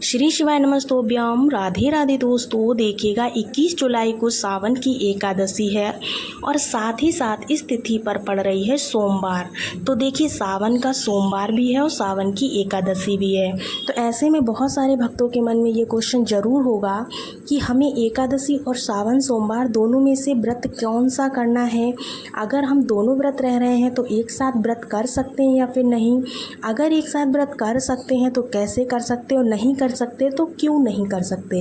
श्री शिवाय नमस्तोभ्यम। राधे राधे दोस्तों, देखिएगा 21 जुलाई को सावन की एकादशी है और साथ ही साथ इस तिथि पर पड़ रही है सोमवार। तो देखिए सावन का सोमवार भी है और सावन की एकादशी भी है। तो ऐसे में बहुत सारे भक्तों के मन में ये क्वेश्चन ज़रूर होगा कि हमें एकादशी और सावन सोमवार दोनों में से व्रत कौन सा करना है। अगर हम दोनों व्रत रह रहे हैं तो एक साथ व्रत कर सकते हैं या फिर नहीं। अगर एक साथ व्रत कर सकते हैं तो कैसे कर सकते और नहीं कर सकते तो क्यों नहीं कर सकते।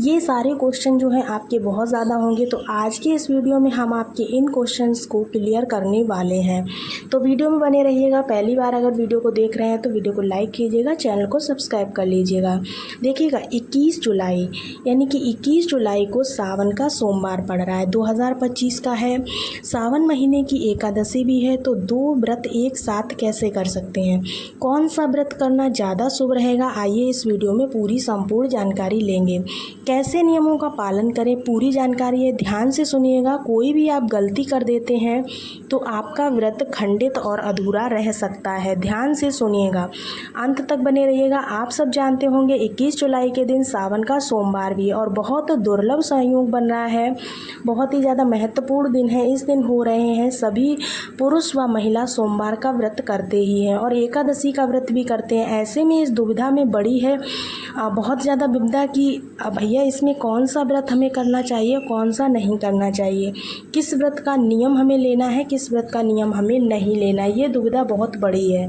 ये सारे क्वेश्चन जो हैं आपके बहुत ज़्यादा होंगे। तो आज के इस वीडियो में हम आपके इन क्वेश्चंस को क्लियर करने वाले हैं। तो वीडियो में बने रहिएगा। पहली बार अगर वीडियो को देख रहे हैं तो वीडियो को लाइक कीजिएगा, चैनल को सब्सक्राइब कर लीजिएगा। देखिएगा 21 जुलाई यानी कि 21 जुलाई को सावन का सोमवार पड़ रहा है, 2025 का है। सावन महीने की एकादशी भी है। तो दो व्रत एक साथ कैसे कर सकते हैं, कौन सा व्रत करना ज़्यादा शुभ रहेगा, आइए इस वीडियो में पूरी संपूर्ण जानकारी लेंगे। कैसे नियमों का पालन करें, पूरी जानकारी है, ध्यान से सुनिएगा। कोई भी आप गलती कर देते हैं तो आपका व्रत खंडित और अधूरा रह सकता है। ध्यान से सुनिएगा, अंत तक बने रहिएगा। आप सब जानते होंगे 21 जुलाई के दिन सावन का सोमवार भी है और बहुत दुर्लभ संयोग बन रहा है। बहुत ही ज़्यादा महत्वपूर्ण दिन है। इस दिन हो रहे हैं सभी पुरुष व महिला सोमवार का व्रत करते ही हैं और एकादशी का व्रत भी करते हैं। ऐसे में इस दुविधा में बड़ी है बहुत ज़्यादा विविधा कि भैया इसमें कौन सा व्रत हमें करना चाहिए, कौन सा नहीं करना चाहिए, किस व्रत का नियम हमें लेना है, किस व्रत का नियम हमें नहीं लेना है। ये दुविधा बहुत बड़ी है।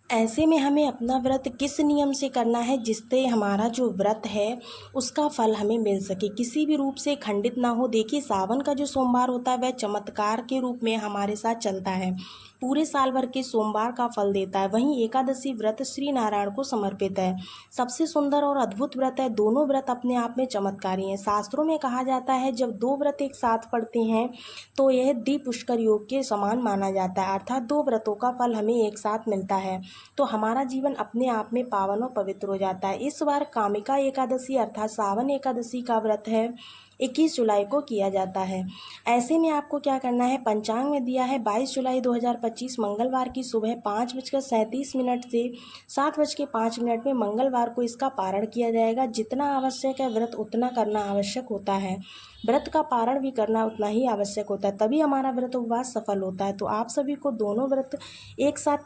ऐसे में हमें अपना व्रत किस नियम से करना है जिससे हमारा जो व्रत है उसका फल हमें मिल सके, किसी भी रूप से खंडित ना हो। देखिए सावन का जो सोमवार होता है वह चमत्कार के रूप में हमारे साथ चलता है, पूरे साल भर के सोमवार का फल देता है। वहीं एकादशी व्रत श्री नारायण को समर्पित है, सबसे सुंदर और अद्भुत व्रत है। दोनों व्रत अपने आप में चमत्कारी हैं। शास्त्रों में कहा जाता है जब दो व्रत एक साथ पड़ते हैं तो यह द्विपुष्कर योग के समान माना जाता है, अर्थात दो व्रतों का फल हमें एक साथ मिलता है तो हमारा जीवन अपने आप में पावन और पवित्र हो जाता है। इस बार कामिका एकादशी अर्थात सावन एकादशी का व्रत है 21 जुलाई को किया जाता है। ऐसे में आपको क्या करना है, पंचांग में दिया है 22 जुलाई 2025 मंगलवार की सुबह 5:37 से 7:05 में मंगलवार को इसका पारण किया जाएगा। जितना आवश्यक है व्रत उतना करना आवश्यक होता है, व्रत का पारण भी करना उतना ही आवश्यक होता है, तभी हमारा व्रत उपवास सफल होता है। तो आप सभी को दोनों व्रत एक साथ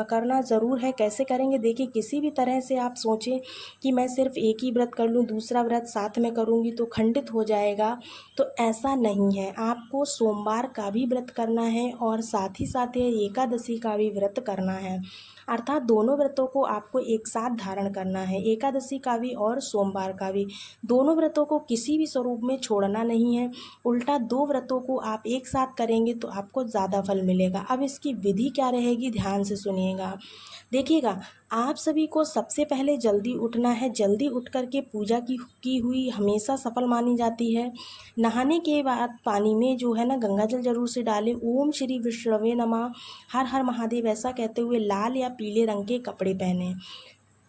करना ज़रूर है। कैसे करेंगे, देखिए किसी भी तरह से आप सोचें कि मैं सिर्फ एक ही व्रत कर लूँ, दूसरा व्रत साथ में करूँगी तो खंडित हो जाएगा, तो ऐसा नहीं है। आपको सोमवार का भी व्रत करना है और साथ ही साथ ये एकादशी का भी व्रत करना है, अर्थात दोनों व्रतों को आपको एक साथ धारण करना है, एकादशी का भी और सोमवार का भी। दोनों व्रतों को किसी भी स्वरूप में छोड़ना नहीं है, उल्टा दो व्रतों को आप एक साथ करेंगे तो आपको ज़्यादा फल मिलेगा। अब इसकी विधि क्या रहेगी, ध्यान से सुनिएगा। देखिएगा आप सभी को सबसे पहले जल्दी उठना है। जल्दी उठ करके पूजा की हुई हमेशा सफल मानी जाती है। नहाने के बाद पानी में जो है ना गंगा जल जरूर से डालें। ओम श्री विष्णवे नमः, हर हर महादेव ऐसा कहते हुए लाल या पीले रंग के कपड़े पहने।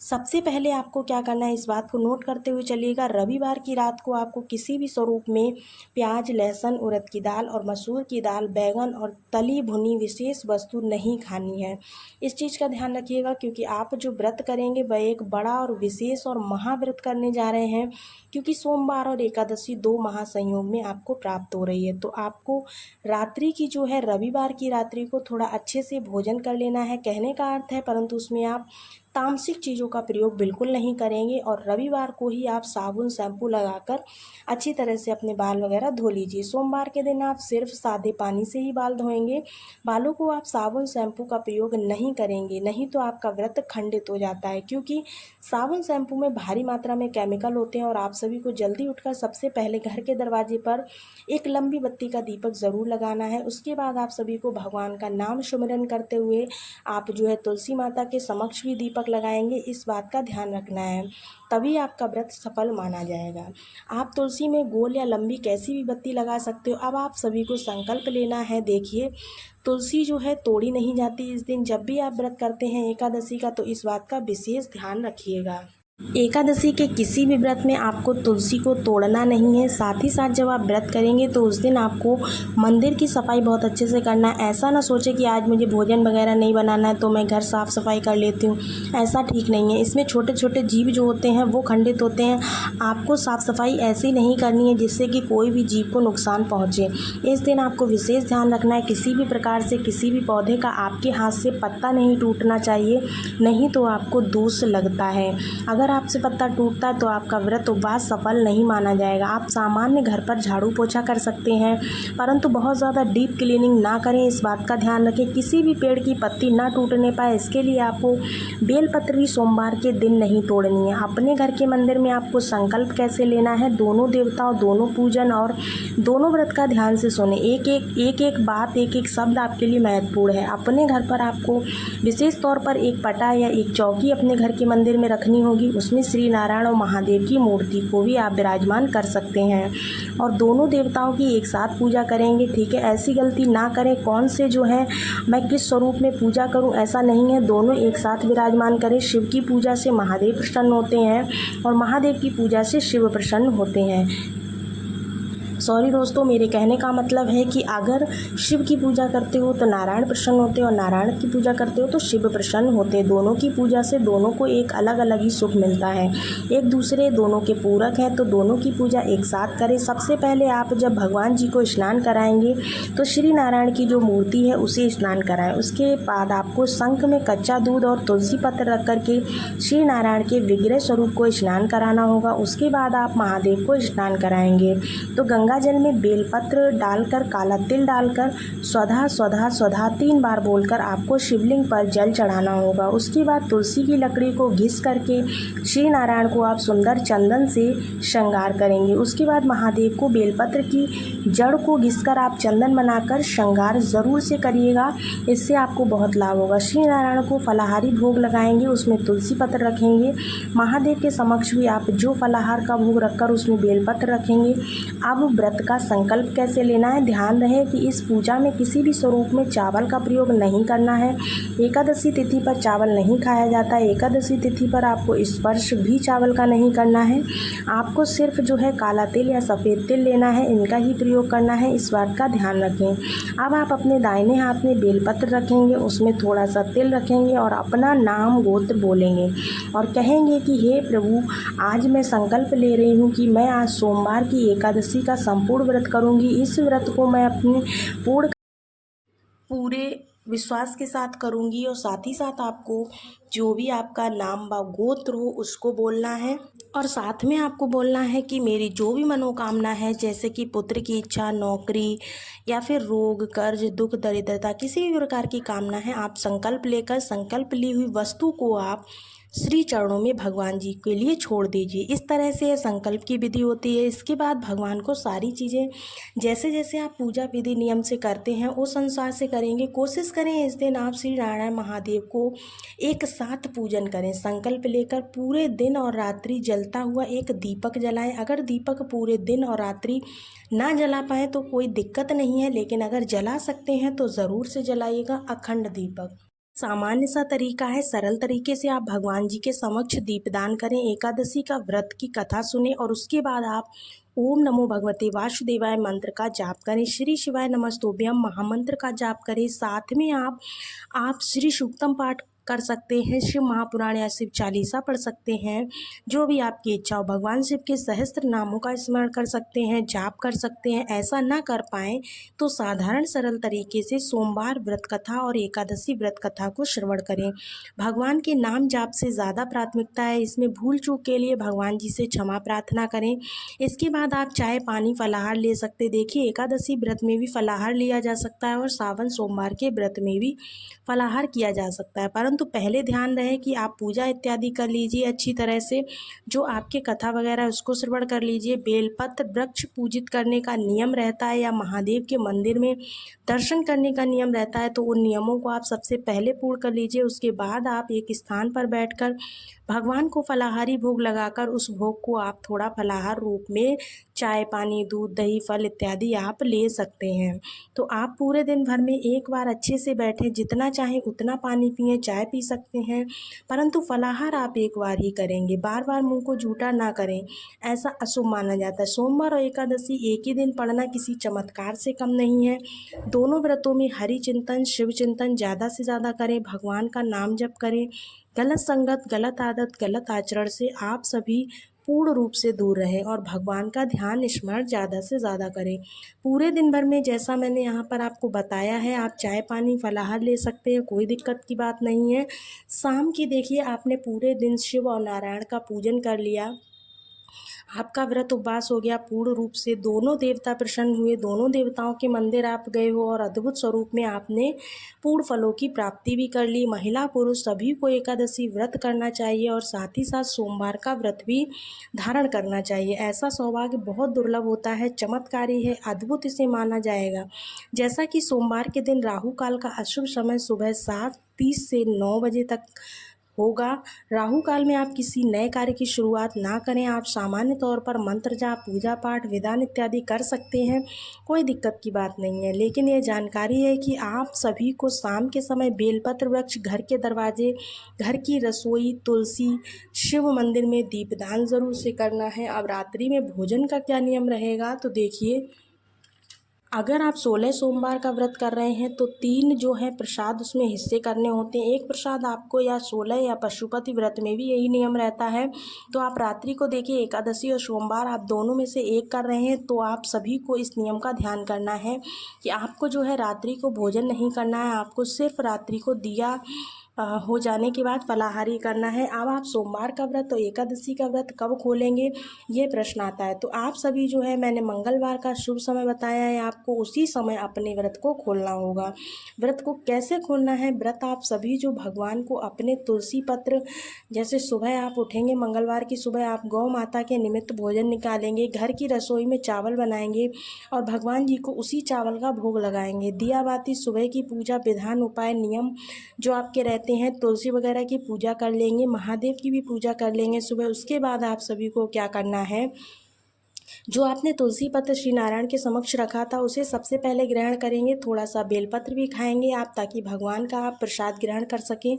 सबसे पहले आपको क्या करना है, इस बात को नोट करते हुए चलिएगा। रविवार की रात को आपको किसी भी स्वरूप में प्याज, लहसुन, उड़द की दाल और मसूर की दाल, बैगन और तली भुनी विशेष वस्तु नहीं खानी है। इस चीज़ का ध्यान रखिएगा क्योंकि आप जो व्रत करेंगे वह एक बड़ा और विशेष और महाव्रत करने जा रहे हैं, क्योंकि सोमवार और एकादशी दो महासंयोग में आपको प्राप्त हो रही है। तो आपको रात्रि की जो है रविवार की रात्रि को थोड़ा अच्छे से भोजन कर लेना है, कहने का अर्थ है, परंतु उसमें आप तामसिक चीज़ों का प्रयोग बिल्कुल नहीं करेंगे। और रविवार को ही आप साबुन शैम्पू लगाकर अच्छी तरह से अपने बाल वगैरह धो लीजिए। सोमवार के दिन आप सिर्फ सादे पानी से ही बाल धोएंगे, बालों को आप साबुन शैम्पू का प्रयोग नहीं करेंगे, नहीं तो आपका व्रत खंडित हो जाता है, क्योंकि साबुन शैम्पू में भारी मात्रा में केमिकल होते हैं। और आप सभी को जल्दी उठकर सबसे पहले घर के दरवाजे पर एक लंबी बत्ती का दीपक ज़रूर लगाना है। उसके बाद आप सभी को भगवान का नाम सुमिरन करते हुए आप जो है तुलसी माता के समक्ष भी दीपक लगाएंगे। इस बात का ध्यान रखना है, तभी आपका व्रत सफल माना जाएगा। आप तुलसी में गोल या लंबी कैसी भी बत्ती लगा सकते हो। अब आप सभी को संकल्प लेना है। देखिए तुलसी जो है तोड़ी नहीं जाती इस दिन। जब भी आप व्रत करते हैं एकादशी का तो इस बात का विशेष ध्यान रखिएगा। एकादशी के किसी भी व्रत में आपको तुलसी को तोड़ना नहीं है। साथ ही साथ जब आप व्रत करेंगे तो उस दिन आपको मंदिर की सफाई बहुत अच्छे से करना है। ऐसा ना सोचे कि आज मुझे भोजन वगैरह नहीं बनाना है तो मैं घर साफ़ सफाई कर लेती हूँ, ऐसा ठीक नहीं है। इसमें छोटे छोटे जीव जो होते हैं वो खंडित होते हैं। आपको साफ़ सफाई ऐसी नहीं करनी है जिससे कि कोई भी जीव को नुकसान पहुँचे। इस दिन आपको विशेष ध्यान रखना है, किसी भी प्रकार से किसी भी पौधे का आपके हाथ से पत्ता नहीं टूटना चाहिए, नहीं तो आपको दोष लगता है। अगर आपसे पत्ता टूटता है तो आपका व्रत उपवास सफल नहीं माना जाएगा। आप सामान्य घर पर झाड़ू पोछा कर सकते हैं, परंतु बहुत ज़्यादा डीप क्लीनिंग ना करें, इस बात का ध्यान रखें। किसी भी पेड़ की पत्ती ना टूटने पाए, इसके लिए आपको बेलपत्र भी सोमवार के दिन नहीं तोड़नी है। अपने घर के मंदिर में आपको संकल्प कैसे लेना है, दोनों देवताओं, दोनों पूजन और दोनों व्रत का ध्यान से सुने। एक एक बात, एक एक शब्द आपके लिए महत्वपूर्ण है। अपने घर पर आपको विशेष तौर पर एक पटा या एक चौकी अपने घर के मंदिर में रखनी होगी। उसमें श्री नारायण और महादेव की मूर्ति को भी आप विराजमान कर सकते हैं और दोनों देवताओं की एक साथ पूजा करेंगे। ठीक है, ऐसी गलती ना करें कौन से जो है मैं किस स्वरूप में पूजा करूं, ऐसा नहीं है। दोनों एक साथ विराजमान करें। शिव की पूजा से महादेव प्रसन्न होते हैं और महादेव की पूजा से शिव प्रसन्न होते हैं। सॉरी दोस्तों, मेरे कहने का मतलब है कि अगर शिव की पूजा करते हो तो नारायण प्रसन्न होते हैं और नारायण की पूजा करते हो तो शिव प्रसन्न होते हैं। दोनों की पूजा से दोनों को एक अलग अलग ही सुख मिलता है, एक दूसरे दोनों के पूरक हैं, तो दोनों की पूजा एक साथ करें। सबसे पहले आप जब भगवान जी को स्नान कराएंगे तो श्री नारायण की जो मूर्ति है उसे स्नान कराएं। उसके बाद आपको शंख में कच्चा दूध और तुलसी पत्र रख करके श्री नारायण के विग्रह स्वरूप को स्नान कराना होगा। उसके बाद आप महादेव को स्नान कराएंगे तो गंगा जल में बेलपत्र डालकर, काला तिल डालकर स्वधा स्वधा स्वधा 3 बार बोलकर आपको शिवलिंग पर जल चढ़ाना होगा। उसके बाद तुलसी की लकड़ी को घिस करके श्री नारायण को आप सुंदर चंदन से श्रृंगार करेंगे। उसके बाद महादेव को बेलपत्र की जड़ को घिसकर आप चंदन बनाकर श्रृंगार ज़रूर से करिएगा, इससे आपको बहुत लाभ होगा। श्री नारायण को फलाहारी भोग लगाएंगे, उसमें तुलसी पत्र रखेंगे। महादेव के समक्ष भी आप जो फलाहार का भोग रखकर उसमें बेलपत्र रखेंगे। अब व्रत का संकल्प कैसे लेना है, ध्यान रहे कि इस पूजा में किसी भी स्वरूप में चावल का प्रयोग नहीं करना है। एकादशी तिथि पर चावल नहीं खाया जाता है। एकादशी तिथि पर आपको स्पर्श भी चावल का नहीं करना है। आपको सिर्फ जो है काला तिल या सफ़ेद तिल लेना है, इनका ही प्रयोग करना है, इस बात का ध्यान रखें। अब आप अपने दाहिने हाथ में बेलपत्र रखेंगे, उसमें थोड़ा सा तिल रखेंगे और अपना नाम गोत्र बोलेंगे और कहेंगे कि हे प्रभु, आज मैं संकल्प ले रही हूँ कि मैं आज सोमवार की एकादशी का संपूर्ण व्रत करूँगी। इस व्रत को मैं अपने पूरे विश्वास के साथ करूँगी और साथ ही साथ आपको जो भी आपका नाम व गोत्र हो उसको बोलना है और साथ में आपको बोलना है कि मेरी जो भी मनोकामना है, जैसे कि पुत्र की इच्छा, नौकरी या फिर रोग, कर्ज, दुख, दरिद्रता, किसी भी प्रकार की कामना है, आप संकल्प लेकर संकल्प ली हुई वस्तु को आप श्री चरणों में भगवान जी के लिए छोड़ दीजिए। इस तरह से संकल्प की विधि होती है। इसके बाद भगवान को सारी चीज़ें जैसे जैसे आप पूजा विधि नियम से करते हैं उस अनुसार से करेंगे। कोशिश करें इस दिन आप श्री नारायण महादेव को एक साथ पूजन करें। संकल्प लेकर पूरे दिन और रात्रि जलता हुआ एक दीपक जलाएं। अगर दीपक पूरे दिन और रात्रि ना जला पाए तो कोई दिक्कत नहीं है, लेकिन अगर जला सकते हैं तो ज़रूर से जलाइएगा अखंड दीपक। सामान्य सा तरीका है, सरल तरीके से आप भगवान जी के समक्ष दीपदान करें। एकादशी का व्रत की कथा सुने और उसके बाद आप ओम नमो भगवते वासुदेवाय मंत्र का जाप करें। श्री शिवाय नमस्तुभ्यम महामंत्र का जाप करें। साथ में आप श्री सूक्तम पाठ कर सकते हैं, शिव महापुराण या शिव चालीसा पढ़ सकते हैं, जो भी आपकी इच्छा हो। भगवान शिव के सहस्त्र नामों का स्मरण कर सकते हैं, जाप कर सकते हैं। ऐसा ना कर पाएँ तो साधारण सरल तरीके से सोमवार व्रत कथा और एकादशी व्रत कथा को श्रवण करें। भगवान के नाम जाप से ज़्यादा प्राथमिकता है, इसमें भूल चूक के लिए भगवान जी से क्षमा प्रार्थना करें। इसके बाद आप चाय पानी फलाहार ले सकते। देखिए, एकादशी व्रत में भी फलाहार लिया जा सकता है और सावन सोमवार के व्रत में भी फलाहार किया जा सकता है, परंतु पहले ध्यान रहे कि आप पूजा इत्यादि कर लीजिए अच्छी तरह से। जो आपके कथा वगैरह उसको श्रवण कर लीजिए। बेलपत्र वृक्ष पूजित करने का नियम रहता है या महादेव के मंदिर में दर्शन करने का नियम रहता है, तो उन नियमों को आप सबसे पहले पूर्ण कर लीजिए। उसके बाद आप एक स्थान पर बैठकर भगवान को फलाहारी भोग लगाकर उस भोग को आप थोड़ा फलाहार रूप में चाय, पानी, दूध, दही, फल इत्यादि आप ले सकते हैं। तो आप पूरे दिन भर में एक बार अच्छे से बैठें, जितना चाहें उतना पानी पिएँ, चाय पी सकते हैं, परंतु फलाहार आप एक बार ही करेंगे। बार बार मुँह को झूठा ना करें, ऐसा अशुभ माना जाता है। सोमवार और एकादशी एक ही दिन पड़ना किसी चमत्कार से कम नहीं है। दोनों व्रतों में हरि चिंतन, शिव चिंतन ज़्यादा से ज़्यादा करें, भगवान का नाम जप करें। गलत संगत, गलत आदत, गलत आचरण से आप सभी पूर्ण रूप से दूर रहें और भगवान का ध्यान स्मरण ज़्यादा से ज़्यादा करें। पूरे दिन भर में जैसा मैंने यहाँ पर आपको बताया है, आप चाय, पानी, फलाहार ले सकते हैं, कोई दिक्कत की बात नहीं है। शाम की देखिए आपने पूरे दिन शिव और नारायण का पूजन कर लिया, आपका व्रत उपवास हो गया पूर्ण रूप से, दोनों देवता प्रसन्न हुए, दोनों देवताओं के मंदिर आप गए हो और अद्भुत स्वरूप में आपने पूर्ण फलों की प्राप्ति भी कर ली। महिला पुरुष सभी को एकादशी व्रत करना चाहिए और साथ ही साथ सोमवार का व्रत भी धारण करना चाहिए। ऐसा सौभाग्य बहुत दुर्लभ होता है, चमत्कारी है, अद्भुत इसे माना जाएगा। जैसा कि सोमवार के दिन राहु काल का अशुभ समय सुबह 7:30 से 9 बजे तक होगा। राहु काल में आप किसी नए कार्य की शुरुआत ना करें। आप सामान्य तौर पर मंत्र जाप, पूजा पाठ, विधान इत्यादि कर सकते हैं, कोई दिक्कत की बात नहीं है। लेकिन ये जानकारी है कि आप सभी को शाम के समय बेलपत्र वृक्ष, घर के दरवाजे, घर की रसोई, तुलसी, शिव मंदिर में दीपदान ज़रूर से करना है। अब रात्रि में भोजन का क्या नियम रहेगा, तो देखिए, अगर आप 16 सोमवार का व्रत कर रहे हैं तो 3 जो है प्रसाद उसमें हिस्से करने होते हैं। एक प्रसाद आपको या 16 या पशुपति व्रत में भी यही नियम रहता है। तो आप रात्रि को देखिए, एकादशी और सोमवार आप दोनों में से एक कर रहे हैं तो आप सभी को इस नियम का ध्यान करना है कि आपको जो है रात्रि को भोजन नहीं करना है, आपको सिर्फ रात्रि को दिया हो जाने के बाद फलाहारी करना है। अब आप सोमवार का व्रत और एकादशी का व्रत कब खोलेंगे, ये प्रश्न आता है। तो आप सभी जो है, मैंने मंगलवार का शुभ समय बताया है, आपको उसी समय अपने व्रत को खोलना होगा। व्रत को कैसे खोलना है, व्रत आप सभी जो भगवान को अपने तुलसी पत्र, जैसे सुबह आप उठेंगे, मंगलवार की सुबह आप गौ माता के निमित्त भोजन निकालेंगे, घर की रसोई में चावल बनाएंगे और भगवान जी को उसी चावल का भोग लगाएंगे। दिया बाती, सुबह की पूजा, विधान, उपाय, नियम जो आपके रहते हैं, तुलसी वगैरह की पूजा कर लेंगे, महादेव की भी पूजा कर लेंगे सुबह। उसके बाद आप सभी को क्या करना है, जो आपने तुलसी पत्र श्री नारायण के समक्ष रखा था उसे सबसे पहले ग्रहण करेंगे। थोड़ा सा बेलपत्र भी खाएंगे आप, ताकि भगवान का आप प्रसाद ग्रहण कर सकें।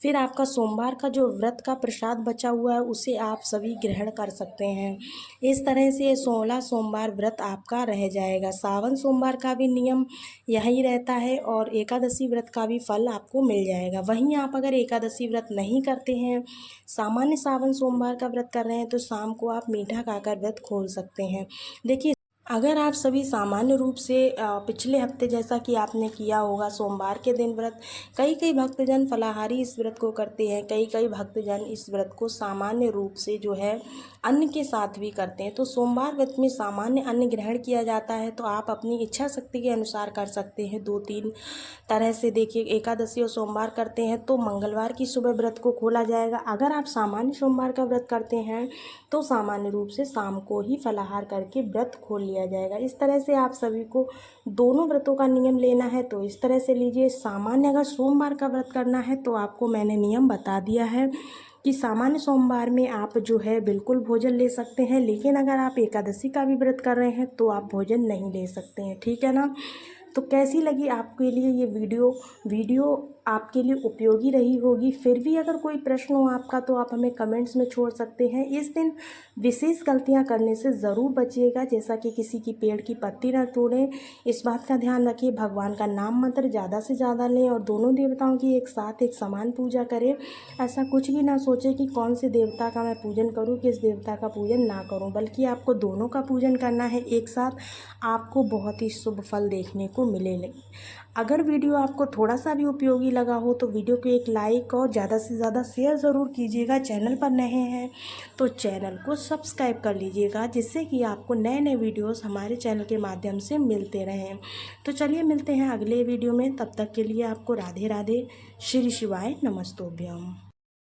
फिर आपका सोमवार का जो व्रत का प्रसाद बचा हुआ है उसे आप सभी ग्रहण कर सकते हैं। इस तरह से 16 सोमवार व्रत आपका रह जाएगा। सावन सोमवार का भी नियम यही रहता है और एकादशी व्रत का भी फल आपको मिल जाएगा। वहीं आप अगर एकादशी व्रत नहीं करते हैं, सामान्य सावन सोमवार का व्रत कर रहे हैं, तो शाम को आप मीठा खाकर व्रत खोल सकते हैं। देखिए, अगर आप सभी सामान्य रूप से पिछले हफ्ते जैसा कि आपने किया होगा सोमवार के दिन व्रत, कई भक्तजन फलाहारी इस व्रत को करते हैं, कई भक्तजन इस व्रत को सामान्य रूप से जो है अन्न के साथ भी करते हैं। तो सोमवार व्रत में सामान्य अन्न ग्रहण किया जाता है, तो आप अपनी इच्छा शक्ति के अनुसार कर सकते हैं 2-3 तरह से। देखिए, एकादशी और सोमवार करते हैं तो मंगलवार की सुबह व्रत को खोला जाएगा। अगर आप सामान्य सोमवार का व्रत करते हैं तो सामान्य रूप से शाम को ही फलाहार करके व्रत खोल लिया जाएगा। इस तरह से आप सभी को दोनों व्रतों का नियम लेना है तो इस तरह से लीजिए। सामान्य अगर सोमवार का व्रत करना है तो आपको मैंने नियम बता दिया है कि सामान्य सोमवार में आप जो है बिल्कुल भोजन ले सकते हैं, लेकिन अगर आप एकादशी का भी व्रत कर रहे हैं तो आप भोजन नहीं ले सकते हैं, ठीक है ना। तो कैसी लगी आपके लिए ये वीडियो आपके लिए उपयोगी रही होगी। फिर भी अगर कोई प्रश्न हो आपका तो आप हमें कमेंट्स में छोड़ सकते हैं। इस दिन विशेष गलतियां करने से ज़रूर बचिएगा, जैसा कि किसी की पेड़ की पत्ती न तोड़ें। इस बात का ध्यान रखिए, भगवान का नाम मंत्र ज़्यादा से ज़्यादा लें और दोनों देवताओं की एक साथ एक समान पूजा करें। ऐसा कुछ भी ना सोचें कि कौन से देवता का मैं पूजन करूं, किस देवता का पूजन ना करूं, बल्कि आपको दोनों का पूजन करना है एक साथ। आपको बहुत ही शुभ फल देखने को मिलेंगे। अगर वीडियो आपको थोड़ा सा भी उपयोगी लगा हो तो वीडियो को एक लाइक और ज़्यादा से ज़्यादा शेयर ज़रूर कीजिएगा। चैनल पर नए हैं तो चैनल को सब्सक्राइब कर लीजिएगा, जिससे कि आपको नए नए वीडियोस हमारे चैनल के माध्यम से मिलते रहें। तो चलिए मिलते हैं अगले वीडियो में, तब तक के लिए आपको राधे राधे, श्री शिवाय नमस्तोभ्यम।